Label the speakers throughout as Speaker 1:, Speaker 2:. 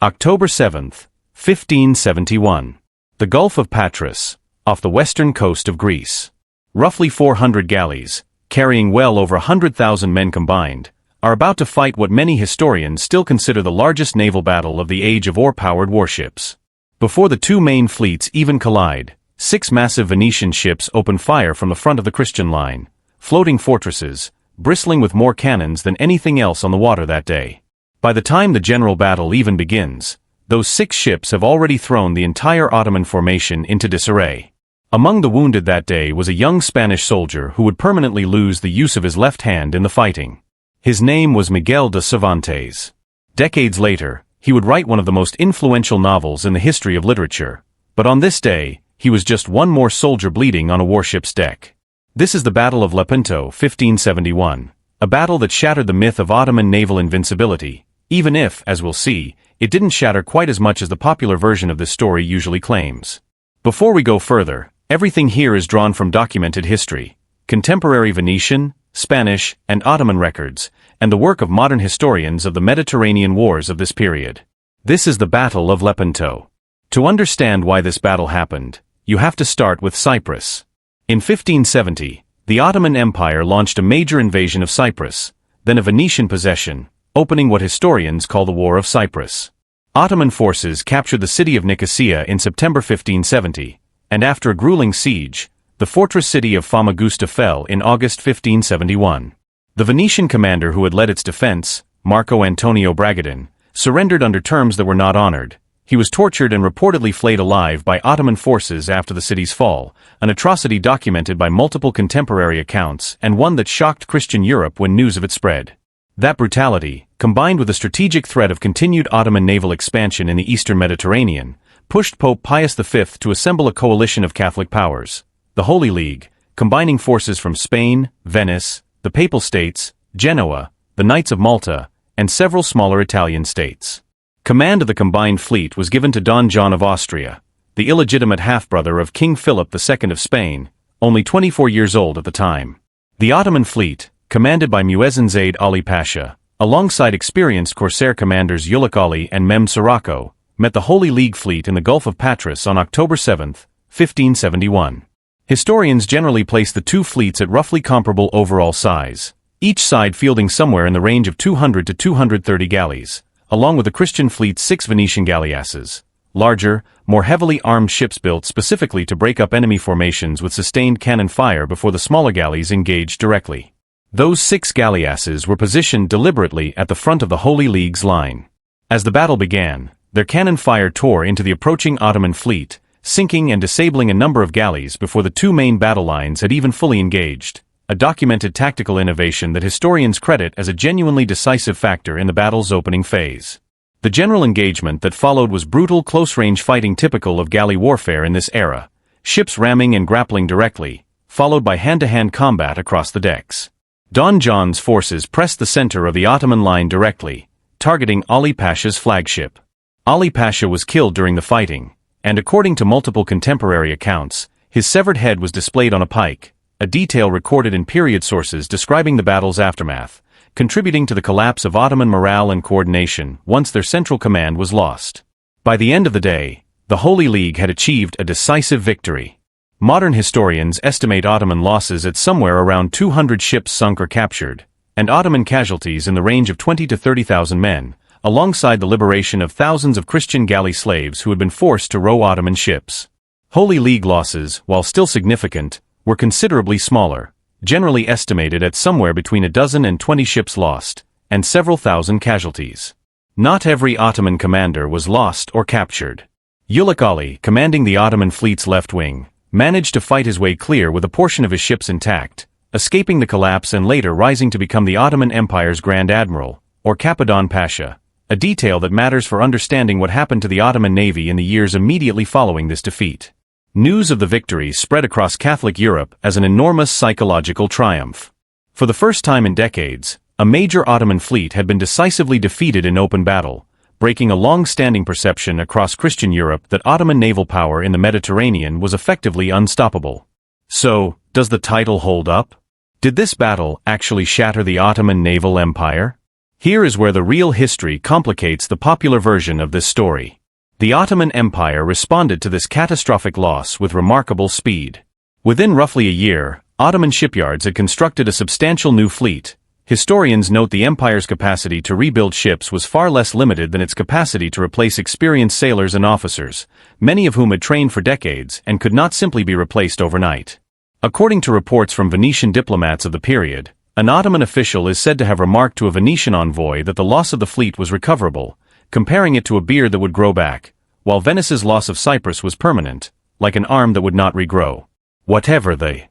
Speaker 1: October 7th, 1571. The Gulf of Patras, off the western coast of Greece. Roughly 400 galleys, carrying well over 100,000 men combined, are about to fight what many historians still consider the largest naval battle of the age of oar-powered warships. Before the two main fleets even collide, 6 massive Venetian ships open fire from the front of the Christian line, floating fortresses, bristling with more cannons than anything else on the water that day. By the time the general battle even begins, those 6 ships have already thrown the entire Ottoman formation into disarray. Among the wounded that day was a young Spanish soldier who would permanently lose the use of his left hand in the fighting. His name was Miguel de Cervantes. Decades later, he would write one of the most influential novels in the history of literature, but on this day, he was just one more soldier bleeding on a warship's deck. This is the Battle of Lepanto, 1571, a battle that shattered the myth of Ottoman naval invincibility, even if, as we'll see, it didn't shatter quite as much as the popular version of this story usually claims. Before we go further, everything here is drawn from documented history, contemporary Venetian, Spanish, and Ottoman records, and the work of modern historians of the Mediterranean wars of this period. This is the Battle of Lepanto. To understand why this battle happened, you have to start with Cyprus. In 1570, the Ottoman Empire launched a major invasion of Cyprus, then a Venetian possession, opening what historians call the War of Cyprus. Ottoman forces captured the city of Nicosia in September 1570, and after a grueling siege, the fortress city of Famagusta fell in August 1571. The Venetian commander who had led its defense, Marco Antonio Bragadin, surrendered under terms that were not honored. He was tortured and reportedly flayed alive by Ottoman forces after the city's fall, an atrocity documented by multiple contemporary accounts and one that shocked Christian Europe when news of it spread. That brutality, combined with the strategic threat of continued Ottoman naval expansion in the eastern Mediterranean, pushed Pope Pius V to assemble a coalition of Catholic powers, the Holy League, combining forces from Spain, Venice, the Papal States, Genoa, the Knights of Malta, and several smaller Italian states. Command of the combined fleet was given to Don John of Austria, the illegitimate half-brother of King Philip II of Spain, only 24 years old at the time. The Ottoman fleet, commanded by Muezzin Zaid Ali Pasha, alongside experienced Corsair commanders Ulik Ali and Mem Sirocco, met the Holy League fleet in the Gulf of Patras on October 7, 1571. Historians generally place the two fleets at roughly comparable overall size, each side fielding somewhere in the range of 200 to 230 galleys, along with the Christian fleet's 6 Venetian galleasses, larger, more heavily armed ships built specifically to break up enemy formations with sustained cannon fire before the smaller galleys engaged directly. Those 6 galleasses were positioned deliberately at the front of the Holy League's line. As the battle began, their cannon fire tore into the approaching Ottoman fleet, sinking and disabling a number of galleys before the two main battle lines had even fully engaged, a documented tactical innovation that historians credit as a genuinely decisive factor in the battle's opening phase. The general engagement that followed was brutal close-range fighting typical of galley warfare in this era, ships ramming and grappling directly, followed by hand-to-hand combat across the decks. Don John's forces pressed the center of the Ottoman line directly, targeting Ali Pasha's flagship. Ali Pasha was killed during the fighting, and according to multiple contemporary accounts, his severed head was displayed on a pike, a detail recorded in period sources describing the battle's aftermath, contributing to the collapse of Ottoman morale and coordination once their central command was lost. By the end of the day, the Holy League had achieved a decisive victory. Modern historians estimate Ottoman losses at somewhere around 200 ships sunk or captured, and Ottoman casualties in the range of 20 to 30,000 men, alongside the liberation of thousands of Christian galley slaves who had been forced to row Ottoman ships. Holy League losses, while still significant, were considerably smaller, generally estimated at somewhere between a dozen and 20 ships lost, and several thousand casualties. Not every Ottoman commander was lost or captured. Ulik Ali, commanding the Ottoman fleet's left wing, managed to fight his way clear with a portion of his ships intact, escaping the collapse and later rising to become the Ottoman Empire's Grand Admiral, or Capadon Pasha, a detail that matters for understanding what happened to the Ottoman Navy in the years immediately following this defeat. News of the victory spread across Catholic Europe as an enormous psychological triumph. For the first time in decades, a major Ottoman fleet had been decisively defeated in open battle, breaking a long-standing perception across Christian Europe that Ottoman naval power in the Mediterranean was effectively unstoppable. So, does the title hold up? Did this battle actually shatter the Ottoman naval empire? Here is where the real history complicates the popular version of this story. The Ottoman Empire responded to this catastrophic loss with remarkable speed. Within roughly a year, Ottoman shipyards had constructed a substantial new fleet. Historians note the empire's capacity to rebuild ships was far less limited than its capacity to replace experienced sailors and officers, many of whom had trained for decades and could not simply be replaced overnight. According to reports from Venetian diplomats of the period, an Ottoman official is said to have remarked to a Venetian envoy that the loss of the fleet was recoverable, comparing it to a beard that would grow back, while Venice's loss of Cyprus was permanent, like an arm that would not regrow. Whatever the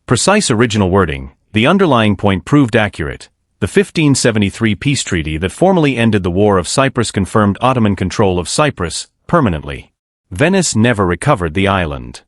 Speaker 1: precise original wording, the underlying point proved accurate. The 1573 peace treaty that formally ended the War of Cyprus confirmed Ottoman control of Cyprus permanently. Venice never recovered the island.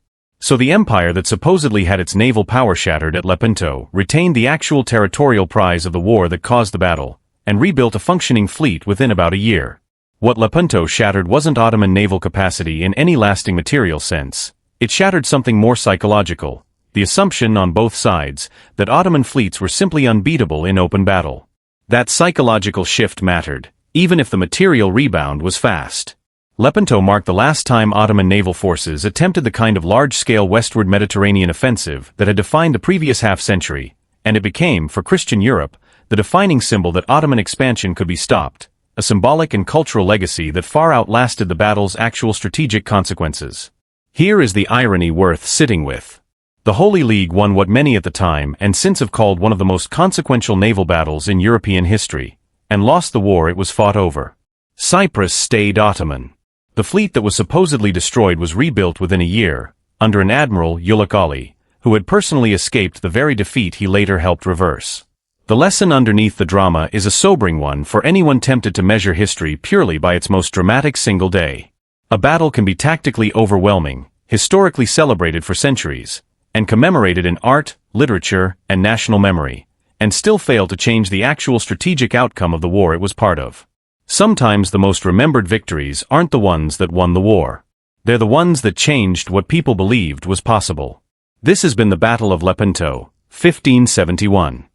Speaker 1: So the empire that supposedly had its naval power shattered at Lepanto retained the actual territorial prize of the war that caused the battle, and rebuilt a functioning fleet within about a year. What Lepanto shattered wasn't Ottoman naval capacity in any lasting material sense. It shattered something more psychological, the assumption on both sides that Ottoman fleets were simply unbeatable in open battle. That psychological shift mattered, even if the material rebound was fast. Lepanto marked the last time Ottoman naval forces attempted the kind of large-scale westward Mediterranean offensive that had defined the previous half-century, and it became, for Christian Europe, the defining symbol that Ottoman expansion could be stopped, a symbolic and cultural legacy that far outlasted the battle's actual strategic consequences. Here is the irony worth sitting with. The Holy League won what many at the time and since have called one of the most consequential naval battles in European history, and lost the war it was fought over. Cyprus stayed Ottoman. The fleet that was supposedly destroyed was rebuilt within a year, under an admiral, Ulugh Ali, who had personally escaped the very defeat he later helped reverse. The lesson underneath the drama is a sobering one for anyone tempted to measure history purely by its most dramatic single day. A battle can be tactically overwhelming, historically celebrated for centuries, and commemorated in art, literature, and national memory, and still fail to change the actual strategic outcome of the war it was part of. Sometimes the most remembered victories aren't the ones that won the war. They're the ones that changed what people believed was possible. This has been the Battle of Lepanto, 1571.